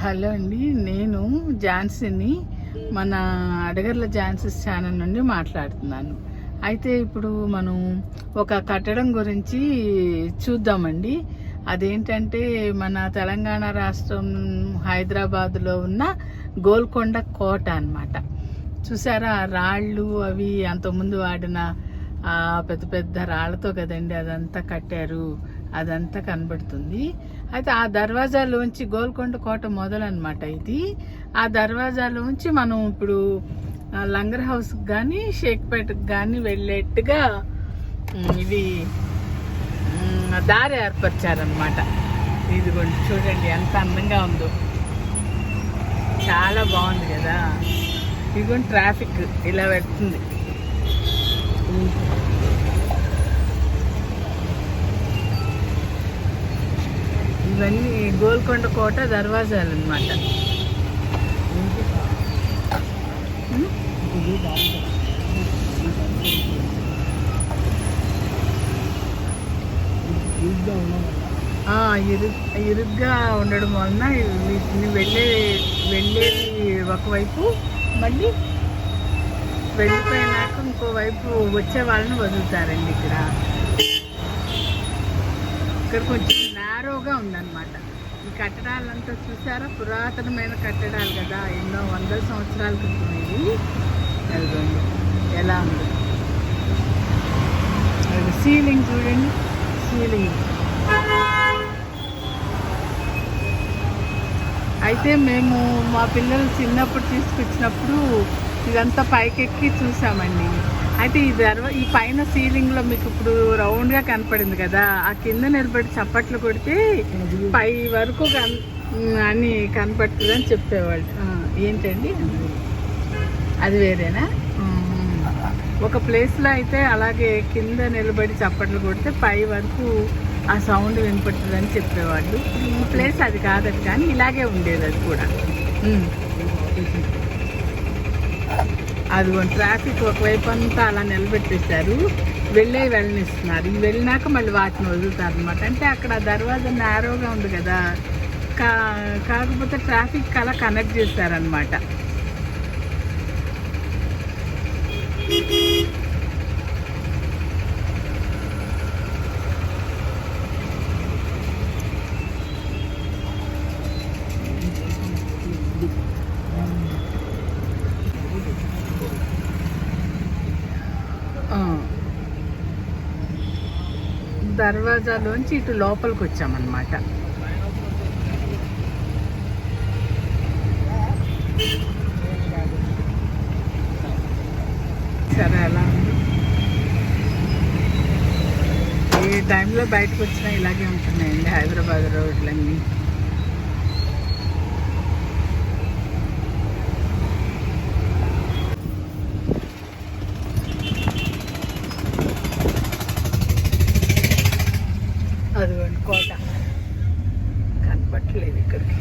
Hello అండి, నేను ఝాన్సీని మన అడగర్ల ఝాన్సీస్ ఛానల్ నుండి మాట్లాడుతున్నాను. అయితే ఇప్పుడు మనం ఒక కట్టడం గురించి చూద్దామండి. అదేంటంటే మన తెలంగాణ రాష్ట్రం హైదరాబాద్లో ఉన్న గోల్కొండ కోట అన్నమాట. చూసారా, రాళ్ళు అవి అంతకుముందు వాడిన పెద్ద పెద్ద రాళ్లతో కదండి అదంతా కట్టారు, అదంతా కనబడుతుంది. అయితే ఆ దర్వాజాలోంచి గోల్కొండ కోట మొదలన్నమాట ఇది. ఆ దర్వాజాలోంచి మనం ఇప్పుడు లంగర్ హౌస్కి కానీ షేక్పేటకి కానీ వెళ్ళేట్టుగా ఇది దారి ఏర్పరిచారనమాట. ఇదిగోండి చూడండి ఎంత అందంగా ఉందో, చాలా బాగుంది కదా. ఇదిగోండి ట్రాఫిక్ ఇలా పెడుతుంది. ఇవన్నీ గోల్కొండ కోట దర్వాజాలు అన్నమాట. ఇరుగ్గా ఉండడం వలన వీటిని వెళ్ళేది ఒకవైపు, మళ్ళీ వెళ్ళిపోయినాక ఇంకోవైపు వచ్చే వాళ్ళని వదులుతారండి. ఇక్కడ కొంచెం నేరోగా ఉందన్నమాట. ఈ కట్టడాలంతా చూసారా, పురాతనమైన కట్టడాలు కదా, ఎన్నో వందల సంవత్సరాల క్రితం ఇవి. ఎలా ఉంది సీలింగ్ చూడండి, సీలింగ్. అయితే మేము మా పిల్లలు చిన్నప్పుడు తీసుకొచ్చినప్పుడు ఇదంతా పైకెక్కి చూసామండి. అయితే ఈ పైన సీలింగ్లో మీకు ఇప్పుడు రౌండ్గా కనపడింది కదా, ఆ కింద నిలబడి చప్పట్లు కొడితే పై వరకు అని కనపడుతుందని చెప్పేవాళ్ళు. ఏంటండి అది వేరేనా? ఒక ప్లేస్లో అయితే అలాగే కింద నిలబడి చప్పట్లు కొడితే పై వరకు ఆ సౌండ్ వినపడుతుందని చెప్పేవాళ్ళు. ఈ ప్లేస్ అది కాదట, కానీ ఇలాగే ఉండేది అది కూడా. అదిగోండి ట్రాఫిక్ ఒకవైపు అంతా అలా నిలబెట్టేశారు, వెళ్ళనిస్తున్నారు. ఇవి వెళ్ళినాక మళ్ళీ వాటిని వదులుతారు అనమాట. అంటే అక్కడ దర్వాజా నేరోగా ఉంది కదా, కాకపోతే ట్రాఫిక్ అలా కనెక్ట్ చేశారనమాట. దర్వాజాలోంచి ఇటు లోపలికి వచ్చామన్నమాట. సరే, అలా ఉంది. ఏ టైంలో బయటకు వచ్చినా ఇలాగే ఉంటున్నాయండి హైదరాబాద్ రోడ్లన్నీ. అదిగోండి కోట కనపట్లేదు ఇక్కడికి.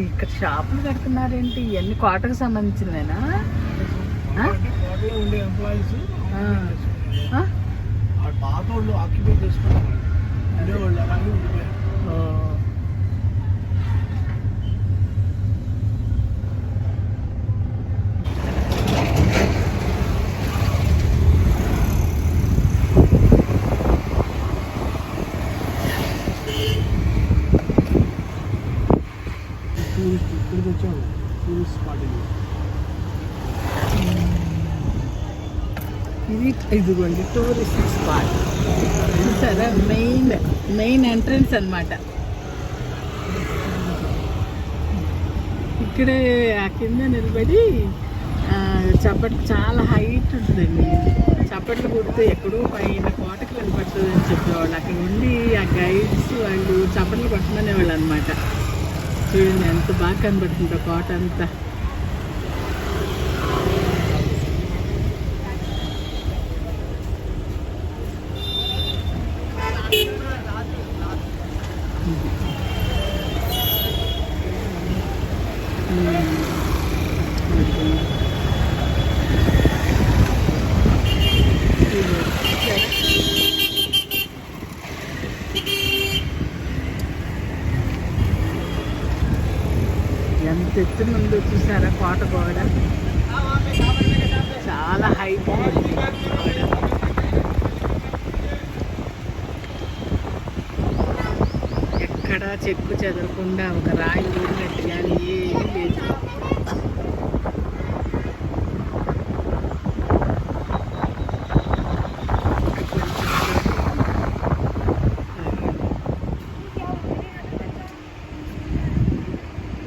ఇక్కడ షాపులు కడుతున్నారేంటి? ఇవన్నీ కోటకు సంబంధించినవేనా? పాత వాళ్ళు ఆక్యుపై చేసుకున్నారు, ఉండేవాళ్ళు అలాగే ఉండిపోయారు. ఇక్కడికి వచ్చాము టూరిస్ట్ స్పాట్. ఇదిగోండి టూరిస్ట్ స్పాట్ చూసారా, మెయిన్ ఎంట్రన్స్ అన్నమాట. ఇక్కడే ఆ కింద నిలబడి చప్పట్లు, చాలా హైట్ ఉంటుందండి, చప్పట్లు కొడితే ఎక్కడో పైన కోటకి కనపడుతుంది అని చెప్పేవాళ్ళు. అక్కడ ఉండి ఆ గైడ్స్ వాళ్ళు చప్పట్లు కొట్టమనేవాళ్ళు అనమాట. చూడండి ఎంత బాగా కనబడుతుందో కోట అంతా. ఎంత ఎత్తున ఉందో చూసారా కోట గోడ. చాలా హైట్ ఉంది గోడ. ఎక్కడ చెక్కు చెదరకుండా ఒక రాయి ఊరినట్టు కానీ ఏమీ లేదు.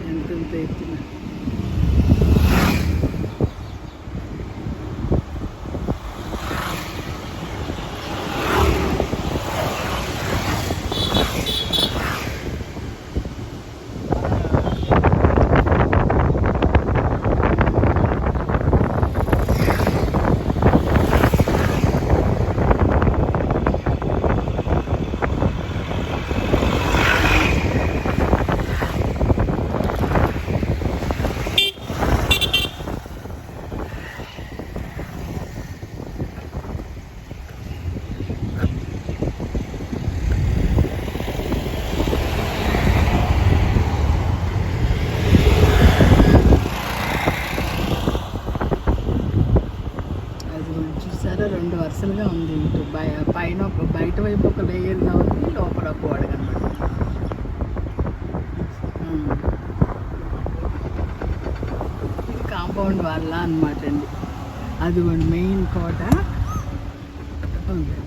ఎంతంత ఎత్తున చూసారా, 2 వరుసలుగా ఉంది. ఇటు పైన ఒక బయట వైపు ఒక లేయర్గా ఉంది, లోపల ఒక గోడ కనబడుతుంది. ఇది కాంపౌండ్ వాళ్ళ అనమాట అండి. అదిగోండి మెయిన్ కోట ఉంది.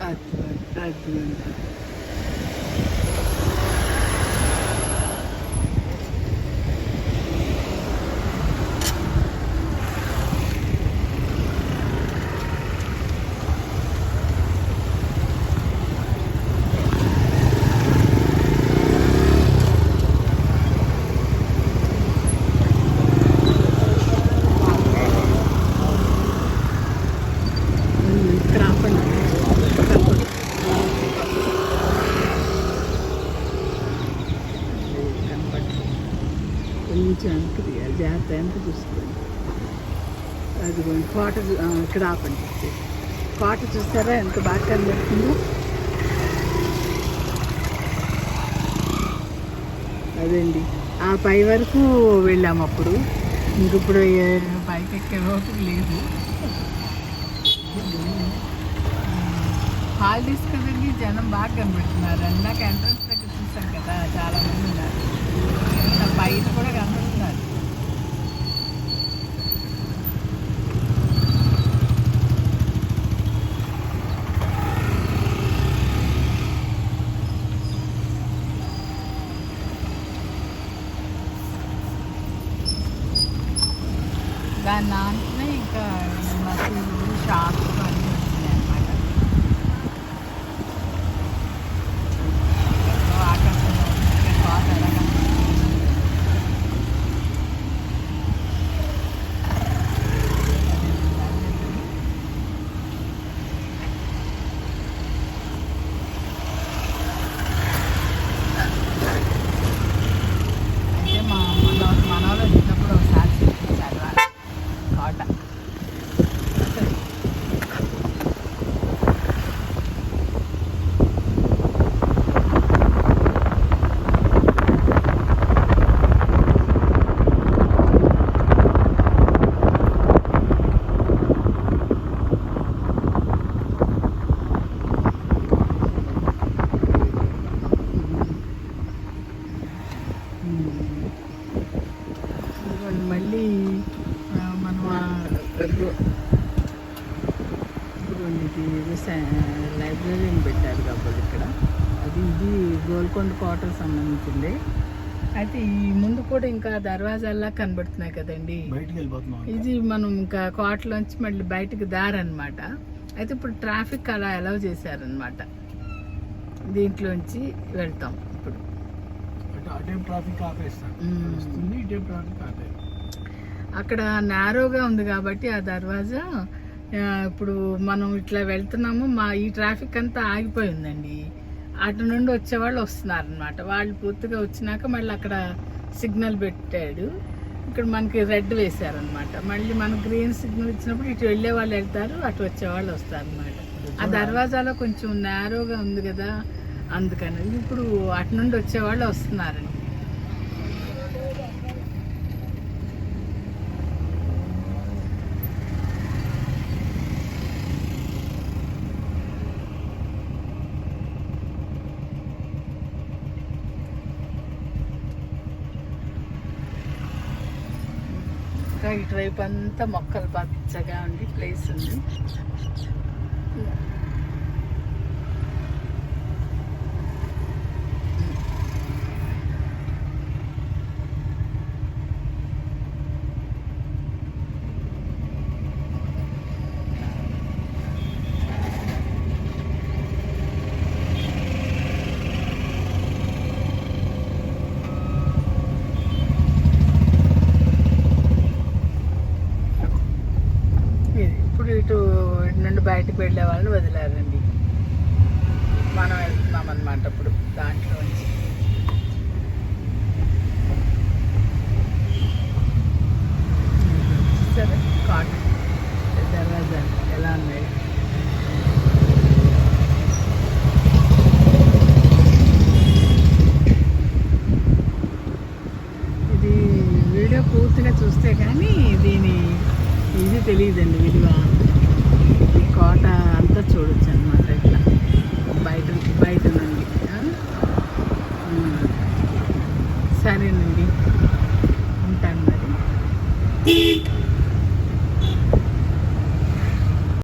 అదిగోండి కొంచెం వెనక్కి తీయాలి, జాగ్రత్త వెనక్కి చూసుకోండి. అదిగోండి కోట. ఇక్కడ ఆపండి. కోట చూస్తారా ఎంత బాగా కనబడుతుందో. అదండి, ఆ పై వరకు వెళ్ళాము అప్పుడు. ఇంకిప్పుడు పైకి ఎక్కే ఓపిక లేదు. హాలిడేస్ కదండి, జనం బాగా కనబడుతున్నారు. అందాక ఎంట్రన్స్ దగ్గర చూసాం కదా, చాలా మంది ఉన్నారు. బయట కూడా కనబడుతున్నారు. దాని నాన్నే ఇంకా మసీదు, షాప్స్ అన్నీ వచ్చినాయి అన్నమాట. ఆకాశంలో కోట ఎలా మనవలో వచ్చినప్పుడు ఒకసారి చూపించారు కోట. మళ్ళీ మనం ఇది లైబ్రరీని పెట్టారు కాబట్టి ఇక్కడ. ఇది గోల్కొండ కోటకు సంబంధించింది. అయితే ఈ ముందు కూడా ఇంకా దర్వాజాల్లా కనబడుతున్నాయి కదండి. ఇది మనం ఇంకా కోటలోంచి మళ్ళీ బయటకు దారనమాట. అయితే ఇప్పుడు ట్రాఫిక్ అలా అలౌ చేశారనమాట. దీంట్లోంచి వెళ్తాం ఇప్పుడు. అక్కడ నేరోగా ఉంది కాబట్టి ఆ దర్వాజా ఇప్పుడు మనం ఇట్లా వెళ్తున్నాము. ఈ ట్రాఫిక్ అంతా ఆగిపోయిందండి. అటు నుండి వచ్చేవాళ్ళు వస్తున్నారనమాట. వాళ్ళు పూర్తిగా వచ్చినాక మళ్ళీ అక్కడ సిగ్నల్ పెట్టాడు. ఇక్కడ మనకి రెడ్ వేశారనమాట. మళ్ళీ మనకు గ్రీన్ సిగ్నల్ ఇచ్చినప్పుడు ఇటు వెళ్ళే వాళ్ళు వెళ్తారు, అటు వచ్చేవాళ్ళు వస్తారనమాట. ఆ దర్వాజాలో కొంచెం నేరోగా ఉంది కదా, అందుకని ఇప్పుడు అటు నుండి వచ్చేవాళ్ళు వస్తున్నారండి. ఇటువైపు అంతా మొక్కలు పచ్చగా ఉండి ప్లేస్ ఉంది. ఇటు నుండి బయటకు వెళ్ళే వాళ్ళని వదిలేరండి. మనం వెళ్తున్నాం అన్నమాట ఇప్పుడు దాంట్లో నుంచి. సరే కాటన్ దర్వాజా ఎలా ఉన్నాయి. ఇది వీడియో పూర్తిగా చూస్తే కానీ దీని ఇది తెలియదండి విలువ. ఈ కోట అంతా చూడొచ్చు అన్నమాట.